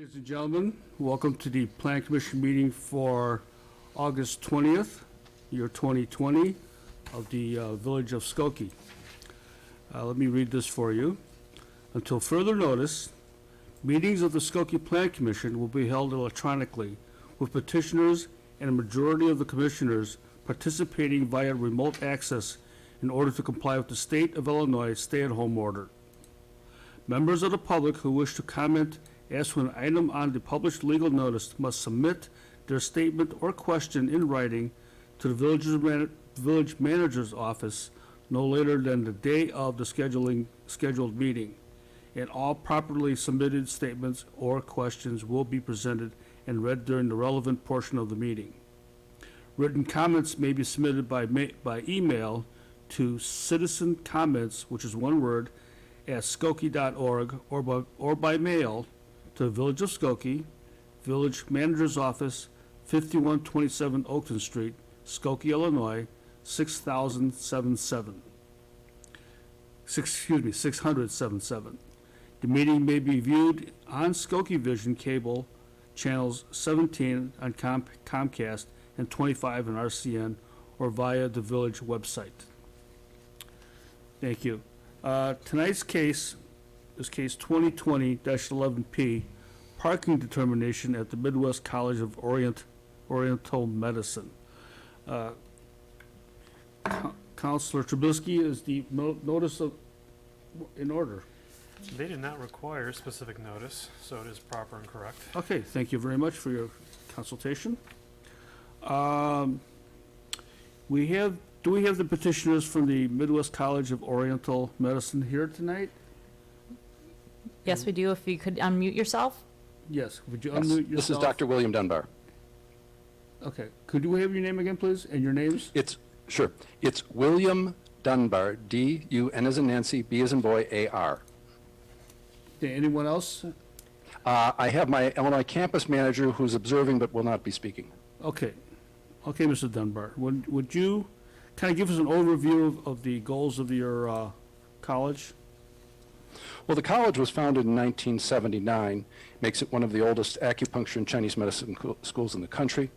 Ladies and gentlemen, welcome to the Plan Commission meeting for August 20th, year 2020 of the Village of Skokie. Let me read this for you. Until further notice, meetings of the Skokie Plan Commission will be held electronically, with petitioners and a majority of the commissioners participating via remote access in order to comply with the State of Illinois stay-at-home order. Members of the public who wish to comment as to an item on the published legal notice must submit their statement or question in writing to the village manager's office no later than the day of the scheduled meeting, and all properly submitted statements or questions will be presented and read during the relevant portion of the meeting. Written comments may be submitted by email to citizen comments, which is one word, at skokie.org, or by mail to the Village of Skokie, Village Manager's Office, 5127 Oakton Street, Skokie, Illinois, 60077. The meeting may be viewed on Skokie Vision cable channels 17 on Comcast and 25 on RCN, or via the Village website. Thank you. Tonight's case is case 2020-11P, parking determination at the Midwest College of Oriental Medicine. Councilor Trubisky, is the notice in order? They did not require specific notice, so it is proper and correct. Okay, thank you very much for your consultation. Do we have the petitioners from the Midwest College of Oriental Medicine here tonight? Yes, we do. If you could unmute yourself. Yes, would you Yes. unmute yourself? This is Dr. William Dunbar. Okay, could you have your name again, please, and your names? Sure. It's William Dunbar, D-U-N as in Nancy, B as in boy, A-R. Okay, anyone else? I have my Illinois campus manager who's observing but will not be speaking. Okay, Mr. Dunbar, would you kind of give us an overview of the goals of your college? Well, the college was founded in 1979, makes it one of the oldest acupuncture and Chinese medicine schools in the country.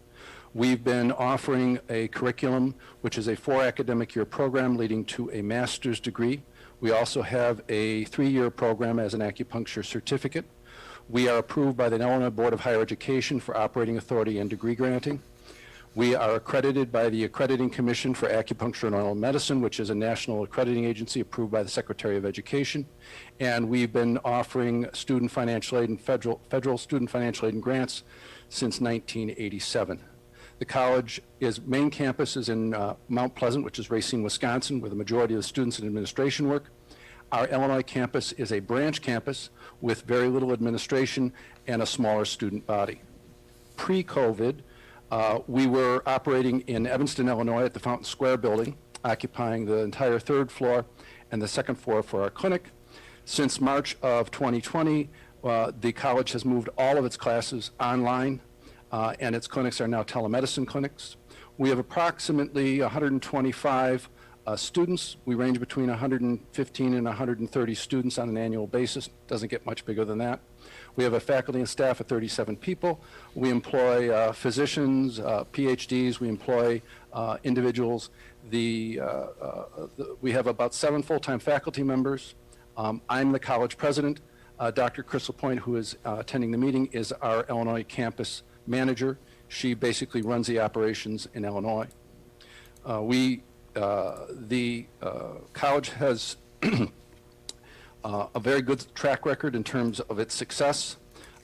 We've been offering a curriculum, which is a 4 academic year program leading to a master's degree. We also have a 3-year program as an acupuncture certificate. We are approved by the Illinois Board of Higher Education for operating authority and degree granting. We are accredited by the Accrediting Commission for Acupuncture and Oriental Medicine, which is a national accrediting agency approved by the Secretary of Education. And we've been offering student financial aid and federal student financial aid and grants since 1987. The college's main campus is in Mount Pleasant, which is Racine, Wisconsin, where the majority of the students and administration work. Our Illinois campus is a branch campus with very little administration and a smaller student body. Pre-COVID, we were operating in Evanston, Illinois at the Fountain Square building, occupying the entire 3rd floor and the 2nd floor for our clinic. Since March of 2020, the college has moved all of its classes online, and its clinics are now telemedicine clinics. We have approximately 125 students. We range between 115 and 130 students on an annual basis. Doesn't get much bigger than that. We have a faculty and staff of 37 people. We employ physicians, PhDs. We employ individuals. We have about 7 full-time faculty members. I'm the college president. Dr. Crystal Point, who is attending the meeting, is our Illinois campus manager. She basically runs the operations in Illinois. The college has a very good track record in terms of its success.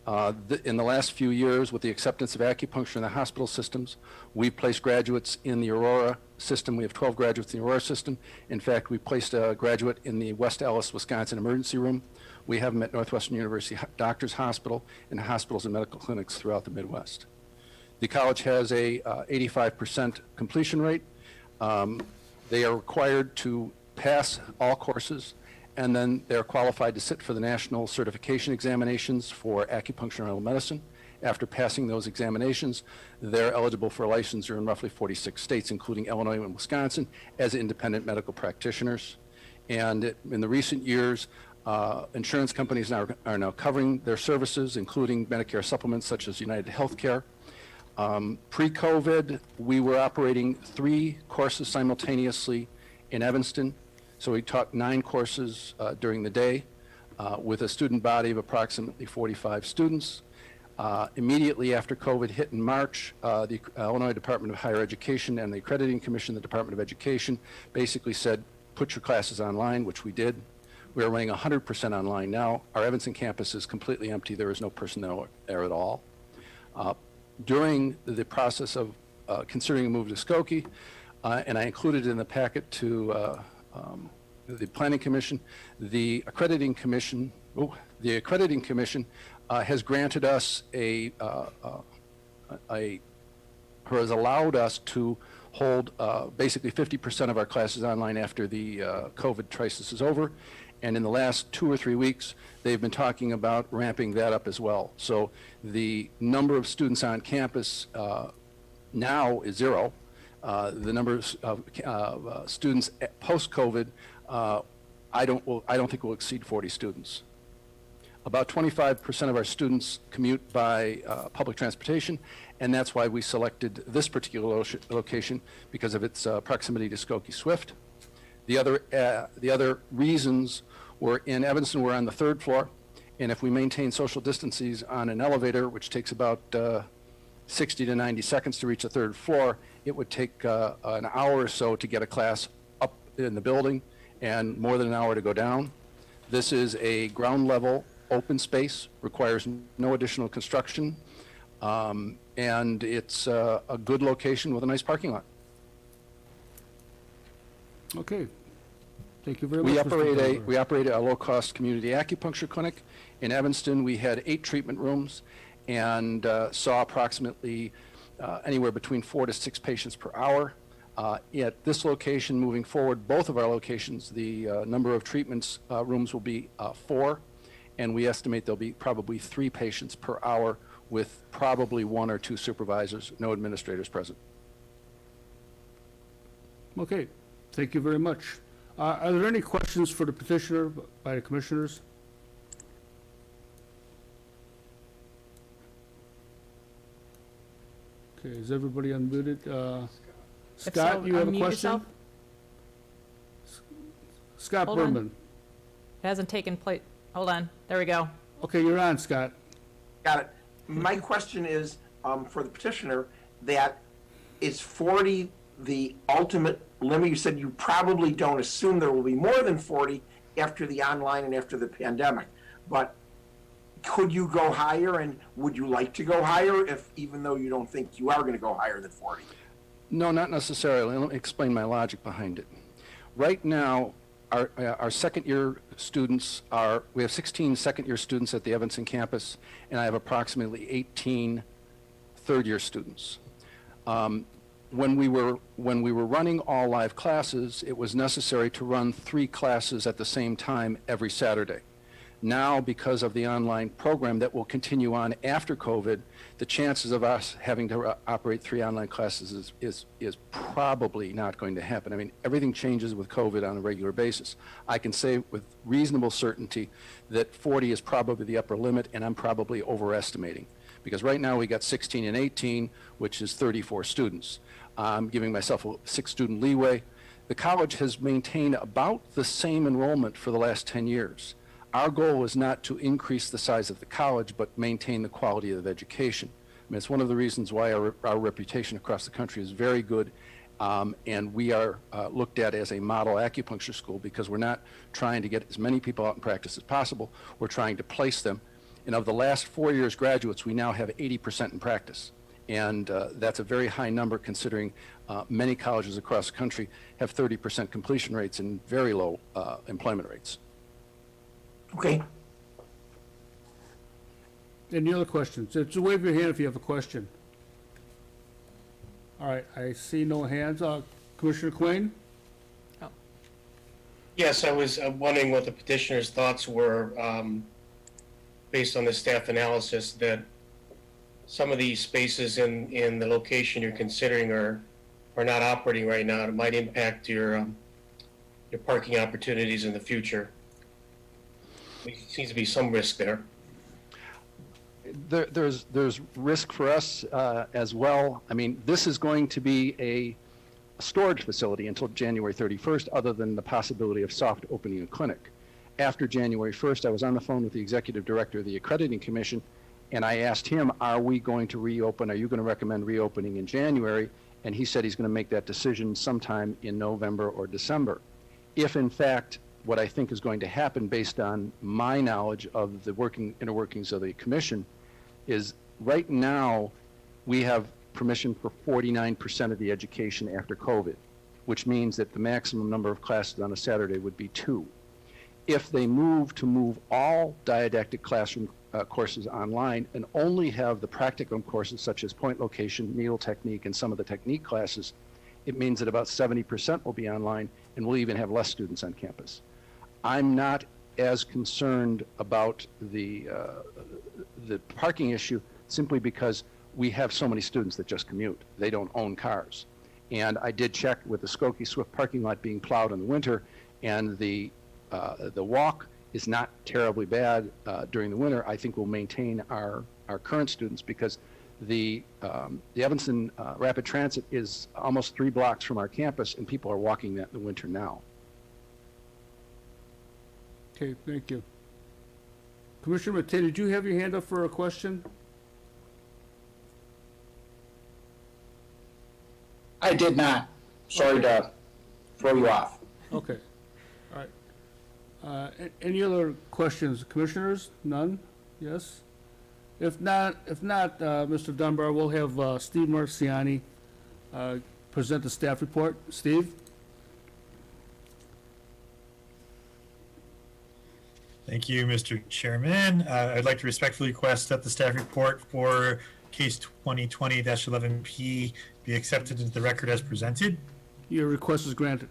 In the last few years, with the acceptance of acupuncture in the hospital systems, we've placed graduates in the Aurora system. We have 12 graduates in the Aurora system. In fact, we placed a graduate in the West Allis, Wisconsin emergency room. We have them at Northwestern University Doctors Hospital and hospitals and medical clinics throughout the Midwest. The college has a 85% completion rate. They are required to pass all courses, and then they're qualified to sit for the national certification examinations for acupuncture and oriental medicine. After passing those examinations, they're eligible for licensure in roughly 46 states, including Illinois and Wisconsin, as independent medical practitioners. And in the recent years, Insurance companies are now covering their services, including Medicare supplements such as United Healthcare. Pre-COVID, we were operating 3 courses simultaneously in Evanston. So we taught 9 courses during the day with a student body of approximately 45 students. Immediately after COVID hit in March, the Illinois Department of Higher Education and the Accrediting Commission, the Department of Education, basically said, put your classes online, which we did. We are running 100% online now. Our Evanston campus is completely empty. There is no personnel there at all. During the process of considering a move to Skokie, and I included in the packet to the Planning Commission, the Accrediting Commission, has granted us has allowed us to hold basically 50% of our classes online after the COVID crisis is over. And in the last 2 or 3 weeks, they've been talking about ramping that up as well. So the number of students on campus now is 0. The number of students post-COVID, I don't think will exceed 40 students. About 25% of our students commute by public transportation, and that's why we selected this particular location because of its proximity to Skokie Swift. The other reasons were in Evanston, we're on the 3rd floor, and if we maintain social distances on an elevator, which takes about 60 to 90 seconds to reach the 3rd floor, it would take an hour or so to get a class up in the building and more than an hour to go down. This is a ground level open space, requires no additional construction, and it's a good location with a nice parking lot. Okay. Thank you very much. We operate a low-cost community acupuncture clinic. In Evanston, we had 8 treatment rooms and saw approximately anywhere between 4 to 6 patients per hour. At this location, moving forward, both of our locations, the number of treatments rooms will be 4, and we estimate there'll be probably 3 patients per hour with probably 1 or 2 supervisors, no administrators present. Okay. Thank you very much. Are there any questions for the petitioner by the commissioners? Okay, is everybody unmuted? If Scott, so, you have a unmute question? yourself. Scott Hold on. Berman. It hasn't taken place. Hold on. There we go. Okay, you're on, Scott. Got it. My question is, for the petitioner, that is 40 the ultimate limit? You said you probably don't assume there will be more than 40 after the online and after the pandemic, but could you go higher, and would you like to go higher even though you don't think you are going to go higher than 40? No, not necessarily. Let me explain my logic behind it. Right now, our second-year students we have 16 second-year students at the Evanston campus, and I have approximately 18 third-year students. When we were running all live classes, it was necessary to run 3 classes at the same time every Saturday. Now, because of the online program that will continue on after COVID, the chances of us having to operate 3 online classes is probably not going to happen. I mean, everything changes with COVID on a regular basis. I can say with reasonable certainty that 40 is probably the upper limit, and I'm probably overestimating. Because right now we got 16 and 18, which is 34 students. I'm giving myself a 6-student leeway. The college has maintained about the same enrollment for the last 10 years. Our goal is not to increase the size of the college, but maintain the quality of education. I mean, it's one of the reasons why our reputation across the country is very good, and we are looked at as a model acupuncture school because we're not trying to get as many people out in practice as possible. We're trying to place them. And of the last 4 years graduates, we now have 80% in practice. And that's a very high number considering many colleges across the country have 30% completion rates and very low employment rates. Okay. Any other questions? So wave your hand if you have a question. All right, I see no hands. Commissioner Quinn? Yes, I was wondering what the petitioner's thoughts were based on the staff analysis that some of these spaces in the location you're considering are not operating right now. It might impact your parking opportunities in the future. There seems to be some risk there. There's risk for us as well. I mean, this is going to be a storage facility until January 31st, other than the possibility of soft opening a clinic. After January 1st, I was on the phone with the executive director of the accrediting commission, and I asked him, are we going to reopen? Are you going to recommend reopening in January? And he said he's going to make that decision sometime in November or December. If in fact, what I think is going to happen based on my knowledge of the inner workings of the commission is right now we have permission for 49% of the education after COVID, which means that the maximum number of classes on a Saturday would be 2. If they move all didactic classroom courses online and only have the practicum courses such as point location, needle technique, and some of the technique classes, it means that about 70% will be online and we'll even have less students on campus. I'm not as concerned about the parking issue simply because we have so many students that just commute. They don't own cars. And I did check with the Skokie Swift parking lot being plowed in the winter, and the walk is not terribly bad during the winter. I think we'll maintain our current students because the Evanston Rapid Transit is almost 3 blocks from our campus, and people are walking that in the winter now. Okay, thank you. Commissioner Matei, did you have your hand up for a question? I did not. Sorry to throw you off. Okay, all right. Any other questions, commissioners? None? Yes? If not, Mr. Dunbar, we'll have Steve Marciani present the staff report. Steve? Thank you, Mr. Chairman. I'd like to respectfully request that the staff report for case 2020-11P be accepted into the record as presented. Your request is granted.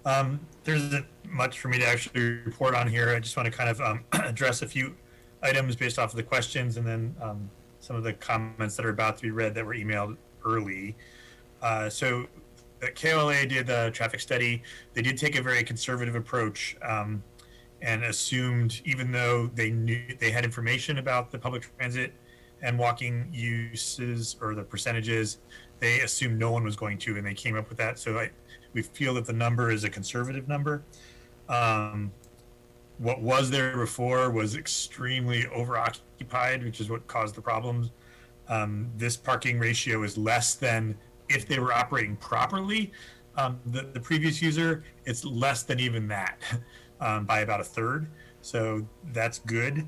There isn't much for me to actually report on here. I just want to kind of address a few items based off of the questions and then some of the comments that are about to be read that were emailed early. So the KLA did a traffic study. They did take a very conservative approach and assumed, even though they knew they had information about the public transit and walking uses or the percentages, they assumed no one was going to, and they came up with that. So we feel that the number is a conservative number. What was there before was extremely overoccupied, which is what caused the problems. This parking ratio is less than if they were operating properly. The previous user, it's less than even that by about 1/3. So that's good.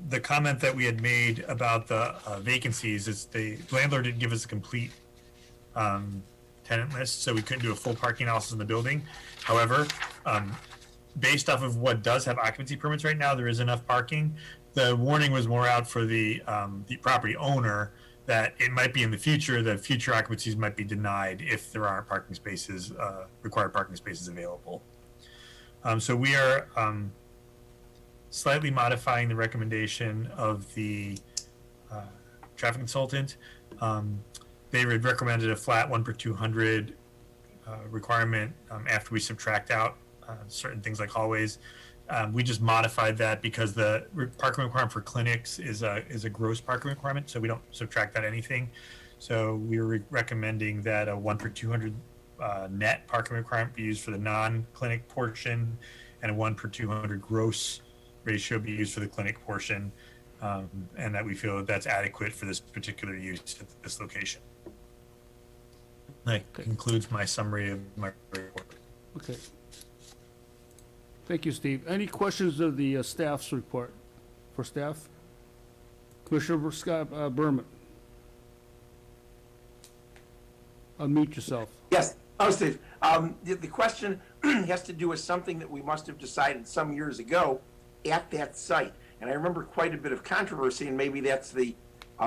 The comment that we had made about the vacancies is the landlord didn't give us a complete tenant list, so we couldn't do a full parking analysis in the building. However, based off of what does have occupancy permits right now, there is enough parking. The warning was more out for the property owner that it might be in the future that future occupancies might be denied if there aren't parking spaces, required parking spaces available. So we are slightly modifying the recommendation of the traffic consultant. They had recommended a flat 1 per 200 requirement after we subtract out certain things like hallways. We just modified that because the parking requirement for clinics is a gross parking requirement, so we don't subtract that anything. So we were recommending that a 1 per 200 net parking requirement be used for the non-clinic portion, and a 1 per 200 gross ratio be used for the clinic portion, and that we feel that that's adequate for this particular use at this location. That concludes my summary of my report. Okay. Thank you, Steve. Any questions of the staff's report for staff? Commissioner Scott Berman. Unmute yourself. Yes. Oh, Steve. The question has to do with something that we must have decided some years ago at that site. And I remember quite a bit of controversy, and maybe that's the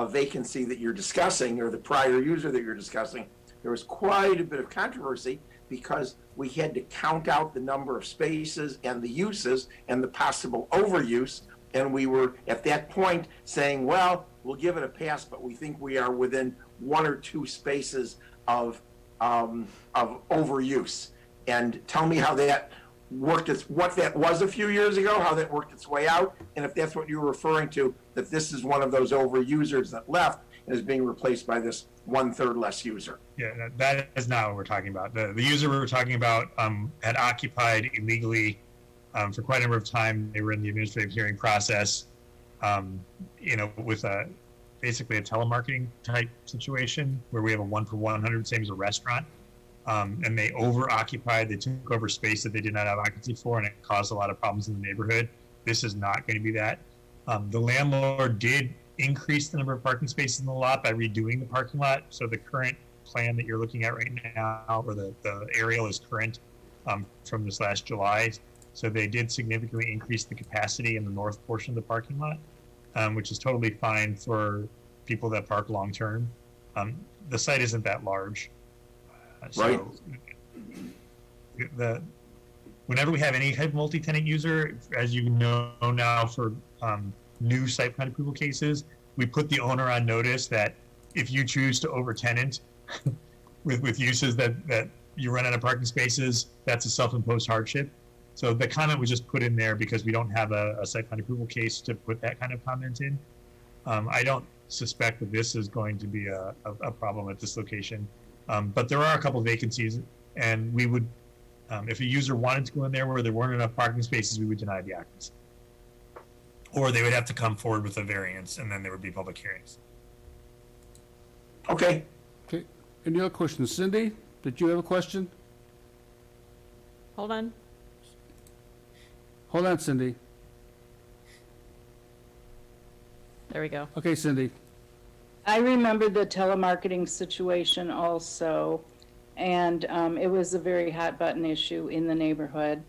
vacancy that you're discussing, or the prior user that you're discussing. There was quite a bit of controversy because we had to count out the number of spaces and the uses and the possible overuse. And we were at that point saying, well, we'll give it a pass, but we think we are within 1 or 2 spaces of overuse. And tell me how that what that was a few years ago, how that worked its way out, and if that's what you were referring to, that this is one of those overusers that left and is being replaced by this 1/3 less user. Yeah, that is not what we're talking about. The user we were talking about had occupied illegally for quite a number of time. They were in the administrative hearing process, with basically a telemarketing type situation where we have a 1-for-100, same as a restaurant. And they over-occupied, they took over space that they did not have occupancy for, and it caused a lot of problems in the neighborhood. This is not going to be that. The landlord did increase the number of parking spaces in the lot by redoing the parking lot. So the current plan that you're looking at right now, or the aerial is current from this last July. So they did significantly increase the capacity in the north portion of the parking lot, which is totally fine for people that park long-term. The site isn't that large. Right. Whenever we have any type of multi-tenant user, as you know now for new site plan approval cases, we put the owner on notice that if you choose to over-tenant with uses that you run out of parking spaces, that's a self-imposed hardship. So the comment was just put in there because we don't have a site plan approval case to put that kind of comment in. I don't suspect that this is going to be a problem at this location. But there are a couple of vacancies, and we would, if a user wanted to go in there where there weren't enough parking spaces, we would deny the occupancy. Or they would have to come forward with a variance, and then there would be public hearings. Okay, Okay, any other questions? Cindy, did you have a question? Hold on. Hold on, Cindy. There we go. Okay, Cindy. I remember the telemarketing situation also, and it was a very hot button issue in the neighborhood.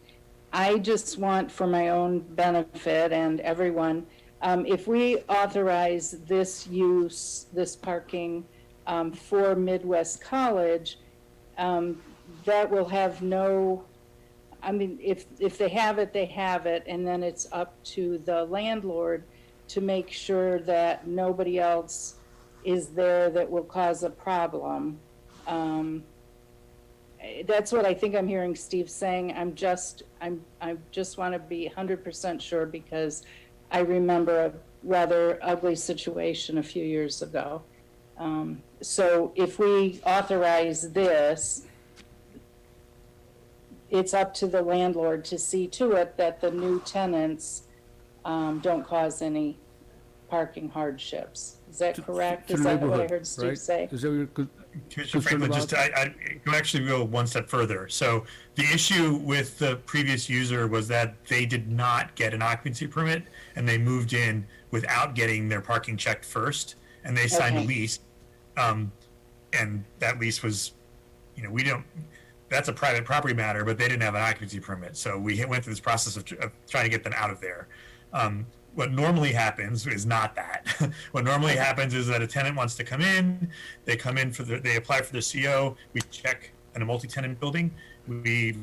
I just want, for my own benefit and everyone, if we authorize this use, this parking for Midwest College, that will have no, I mean, if they have it, they have it, and then it's up to the landlord to make sure that nobody else is there that will cause a problem. That's what I think I'm hearing Steve saying. I just want to be 100% sure because I remember a rather ugly situation a few years ago. So if we authorize this, it's up to the landlord to see to it that the new tenants don't cause any parking hardships. Is that correct? To Is the that what I neighborhood, heard Steve right? say? Is that what you're Commissioner concerned Franklin, about? I actually go one step further. So the issue with the previous user was that they did not get an occupancy permit, and they moved in without getting their parking checked first, and they signed a Okay. lease. And that lease was, that's a private property matter, but they didn't have an occupancy permit. So we went through this process of trying to get them out of there. What normally happens is not that. What normally happens is that a tenant wants to come in, they come in they apply for the CO, we check in a multi-tenant building, we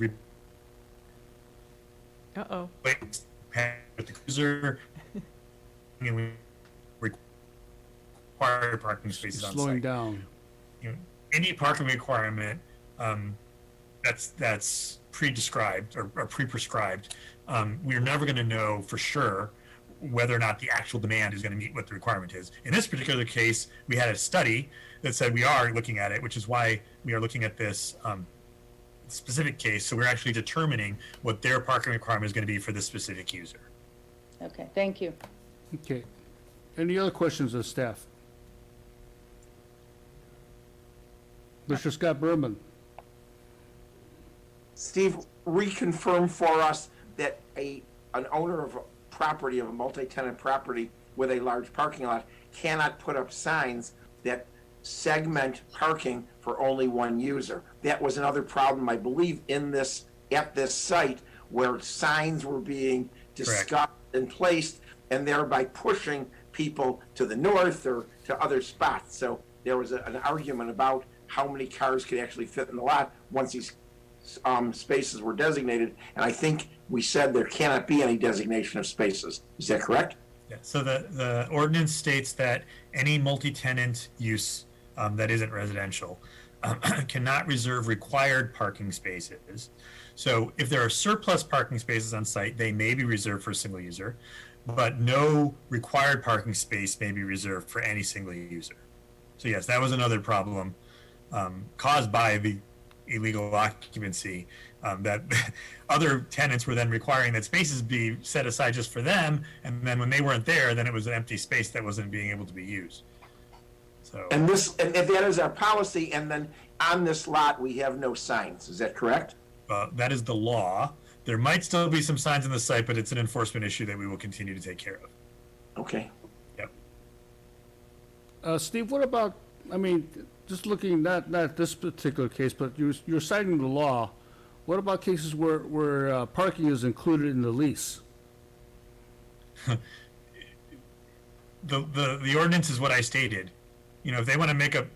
Uh-oh. replace with the cruiser, and we require parking spaces on slowing site. down? Any parking requirement that's pre-described or pre-prescribed, we're never going to know for sure whether or not the actual demand is going to meet what the requirement is. In this particular case, we had a study that said we are looking at it, which is why we are looking at this specific case. So we're actually determining what their parking requirement is going to be for this specific user. Okay, thank you. Okay. Any other questions of staff? Mr. Scott Berman. Steve, reconfirm for us that an owner of a property, of a multi-tenant property with a large parking lot cannot put up signs that segment parking for only one user. That was another problem, I believe, at this site where signs were being discussed and placed, and thereby pushing people to the north or to other spots. So there was an argument about how many cars could actually fit in the lot once these spaces were designated, and I think we said there cannot be any designation of spaces. Is that correct? Yeah, so the ordinance states that any multi-tenant use that isn't residential cannot reserve required parking spaces. So if there are surplus parking spaces on site, they may be reserved for a single user, but no required parking space may be reserved for any single user. So yes, that was another problem caused by the illegal occupancy, that other tenants were then requiring that spaces be set aside just for them, and then when they weren't there, then it was an empty space that wasn't being able to be used. So, And that is our policy, and then on this lot, we have no signs, is that correct? that is the law. There might still be some signs on the site, but it's an enforcement issue that we will continue to take care of. Okay. Yep. Steve, what about, I mean, just looking, not this particular case, but you're citing the law. What about cases where parking is included in the lease? The ordinance is what I stated. You know, if they want to make a,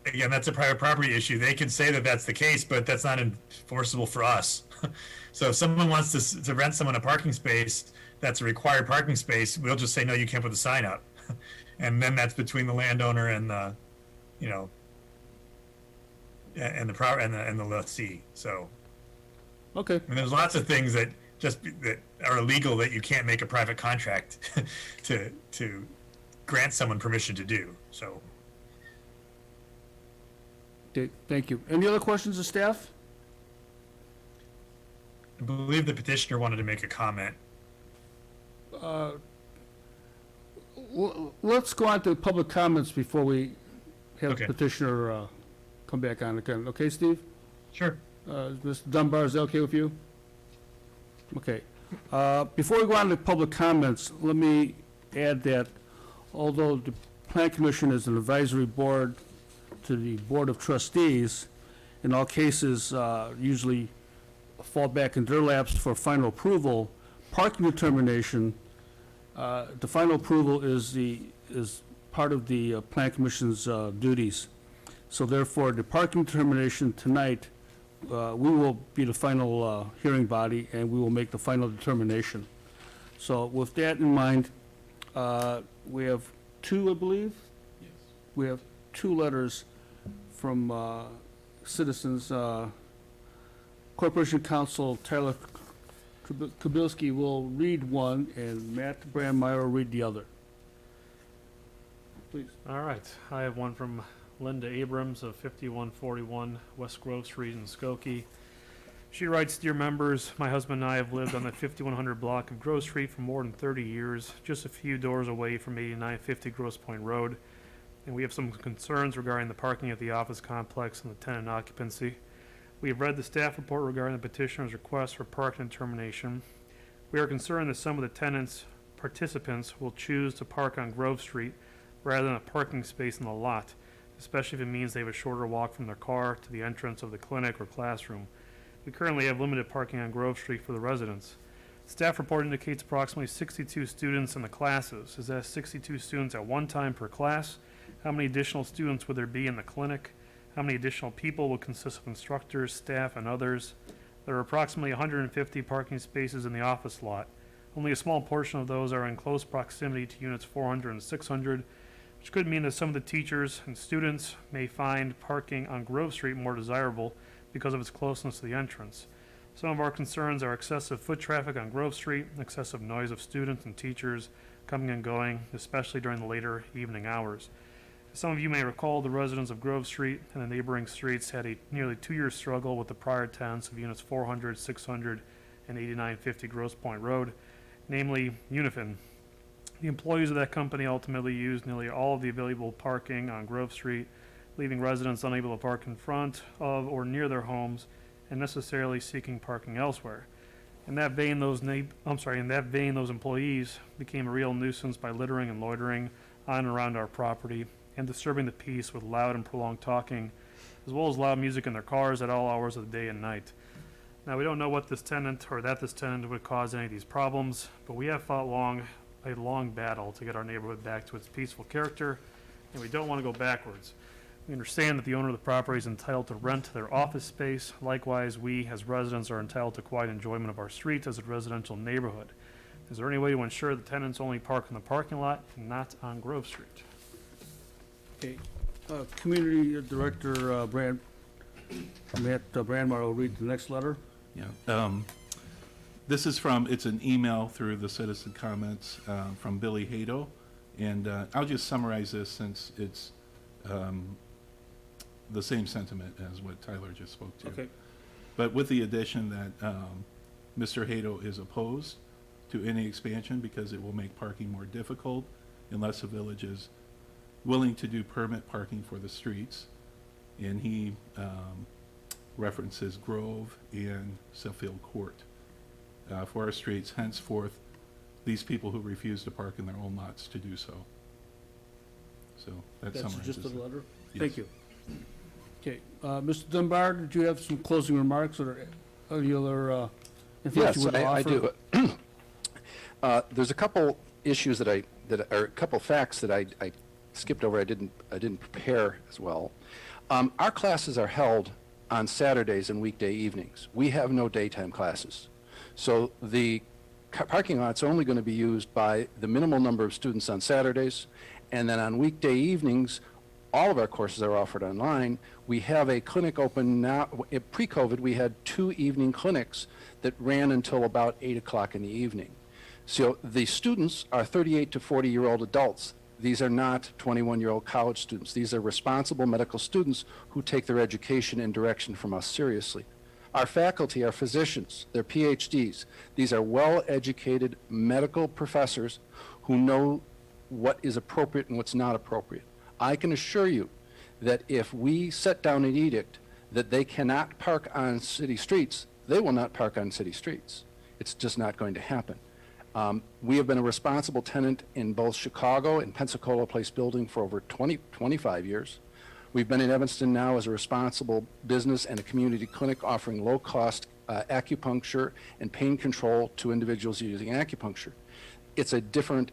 again, that's a private property issue. They can say that that's the case, but that's not enforceable for us. So if someone wants to rent someone a parking space, that's a required parking space, we'll just say, no, you can't put the sign up. And then that's between the landowner and the, you know, and the lessee. So, Okay, I mean, there's lots of things that that are illegal that you can't make a private contract to grant someone permission to do. So, okay, thank you. Any other questions of staff? I believe the petitioner wanted to make a comment. Let's go on to public comments before we have Okay. petitioner come back on again. Okay, Steve? Sure. Mr. Dunbar, is that okay with you? Okay. Before we go on to public comments, let me add that although the Plan Commission is an advisory board to the Board of Trustees, in all cases, usually fall back in their laps for final approval, parking determination, the final approval is part of the Plan Commission's duties. So therefore, the parking determination tonight, we will be the final hearing body, and we will make the final determination. So with that in mind, we have two, I believe? Yes. We have two letters from citizens. Corporation Counsel Tyler Kubilski will read one, and Matt Brandmeier will read the other. Please. All right, I have one from Linda Abrams of 5141 West Grove Street in Skokie. She writes, "Dear members, my husband and I have lived on the 5100 block of Grove Street for more than 30 years, just a few doors away from 8950 Grosse Pointe Road, and we have some concerns regarding the parking at the office complex and the tenant occupancy. We have read the staff report regarding the petitioner's request for parking determination. We are concerned that some of the tenants participants will choose to park on Grove Street rather than a parking space in the lot, especially if it means they have a shorter walk from their car to the entrance of the clinic or classroom. We currently have limited parking on Grove Street for the residents. Staff report indicates approximately 62 students in the classes. Is that 62 students at one time per class? How many additional students would there be in the clinic? How many additional people would consist of instructors, staff, and others? There are approximately 150 parking spaces in the office lot. Only a small portion of those are in close proximity to units 400 and 600, which could mean that some of the teachers and students may find parking on Grove Street more desirable because of its closeness to the entrance. Some of our concerns are excessive foot traffic on Grove Street, excessive noise of students and teachers coming and going, especially during the later evening hours. As some of you may recall, the residents of Grove Street and the neighboring streets had a nearly 2-year struggle with the prior tenants of units 400, 600, and 8950 Grosse Pointe Road, namely Unifin. The employees of that company ultimately used nearly all of the available parking on Grove Street, leaving residents unable to park in front of or near their homes and necessarily seeking parking elsewhere. In that vein, those employees became a real nuisance by littering and loitering on and around our property and disturbing the peace with loud and prolonged talking, as well as loud music in their cars at all hours of the day and night. Now, we don't know what this tenant or that this tenant would cause any of these problems, but we have fought a long battle to get our neighborhood back to its peaceful character, and we don't want to go backwards. We understand that the owner of the property is entitled to rent their office space. Likewise, we as residents are entitled to quiet enjoyment of our street as a residential neighborhood. Is there any way to ensure the tenants only park in the parking lot and not on Grove Street?" Okay. Community Director Matt Brandmar will read the next letter. Yeah. This is it's an email through the citizen comments from Billy Hato. And I'll just summarize this since it's the same sentiment as what Tyler just spoke to. Okay. But with the addition that Mr. Hato is opposed to any expansion because it will make parking more difficult unless the village is willing to do permit parking for the streets. And he references Grove and Suffield Court for our streets. Henceforth, these people who refuse to park in their own lots to do so. So that That's summarizes just the it. letter? Yes. Thank you. Okay, Mr. Dunbar, did you have some closing remarks or any other information Yes, you would I offer? do. There's a couple issues that are a couple facts that I skipped over. I didn't prepare as well. Our classes are held on Saturdays and weekday evenings. We have no daytime classes. So the parking lot's only going to be used by the minimal number of students on Saturdays, and then on weekday evenings, all of our courses are offered online. We have a clinic open now. Pre-COVID, we had 2 evening clinics that ran until about 8 o'clock in the evening. So the students are 38 to 40-year-old adults. These are not 21-year-old college students. These are responsible medical students who take their education and direction from us seriously. Our faculty are physicians. They're PhDs. These are well-educated medical professors who know what is appropriate and what's not appropriate. I can assure you that if we set down an edict that they cannot park on city streets, they will not park on city streets. It's just not going to happen. We have been a responsible tenant in both Chicago and Pensacola Place building for over 25 years. We've been in Evanston now as a responsible business and a community clinic offering low-cost acupuncture and pain control to individuals using acupuncture. It's a different,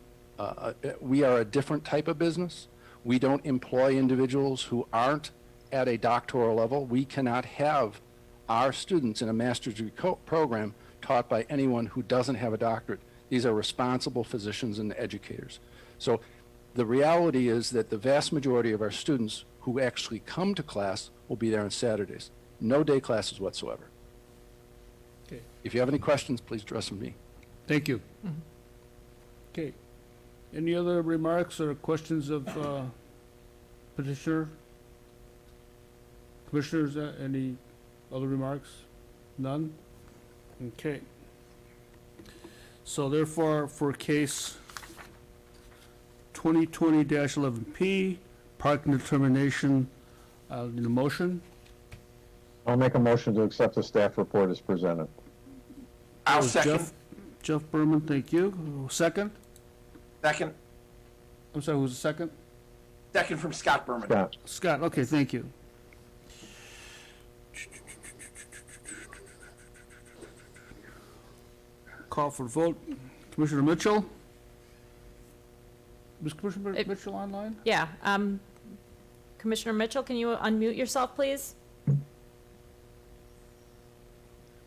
we are a different type of business. We don't employ individuals who aren't at a doctoral level. We cannot have our students in a master's degree program taught by anyone who doesn't have a doctorate. These are responsible physicians and educators. So the reality is that the vast majority of our students who actually come to class will be there on Saturdays. No day classes whatsoever. Okay. If you have any questions, please address them to me. Thank you. Okay. Any other remarks or questions of petitioner? Commissioners, any other remarks? None? Okay. So therefore, for case 2020-11P, parking determination, need a motion? I'll make a motion to accept the staff report as presented. I'll Was second. Jeff Berman, thank you. Second? Second. I'm sorry, who's the second? Second from Scott Berman. Scott. Scott, okay, thank you. Call for vote. Commissioner Mitchell? Is Commissioner Mitchell online? Yeah, Commissioner Mitchell, can you unmute yourself, please?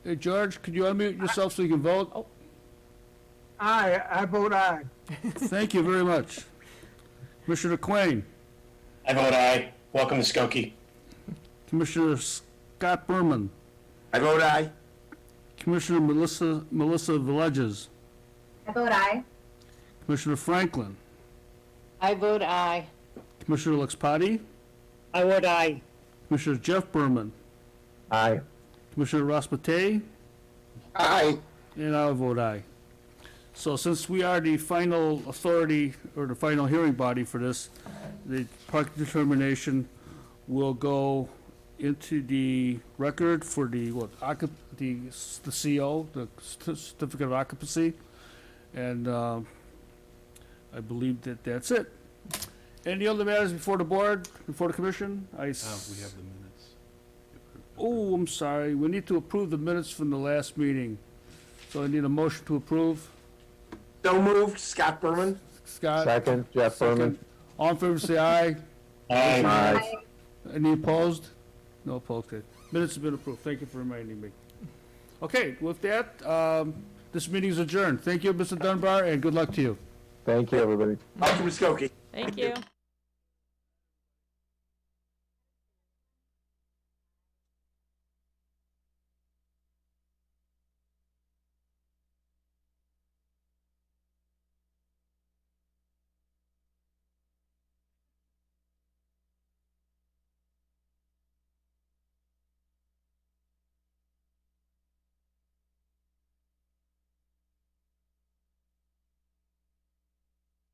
Hey, George, could you unmute yourself so you can vote? Aye, I vote aye. Thank you very much. Commissioner Quain? I vote aye. Welcome to Skokie. Commissioner Scott Berman? I vote aye. Commissioner Melissa Villages? I vote aye. Commissioner Franklin? I vote aye. Commissioner Luxpati? I vote aye. Commissioner Jeff Berman? Aye. Commissioner Ross Matei? Aye. And I'll vote aye. So since we are the final authority or the final hearing body for this, the park determination will go into the record for the, the CO, the certificate of occupancy. And I believe that that's it. Any other matters before the board, before the commission? We have the minutes. Oh, I'm sorry. We need to approve the minutes from the last meeting. So I need a motion to approve. So moved, Scott Berman. Scott? Second, Jeff Berman. Second. All in favor, say aye. Aye. Aye. Any opposed? No opposed. Okay. Minutes have been approved. Thank you for reminding me. Okay, with that, this meeting is adjourned. Thank you, Mr. Dunbar, and good luck to you. Thank you, everybody. Welcome to Skokie. Thank you.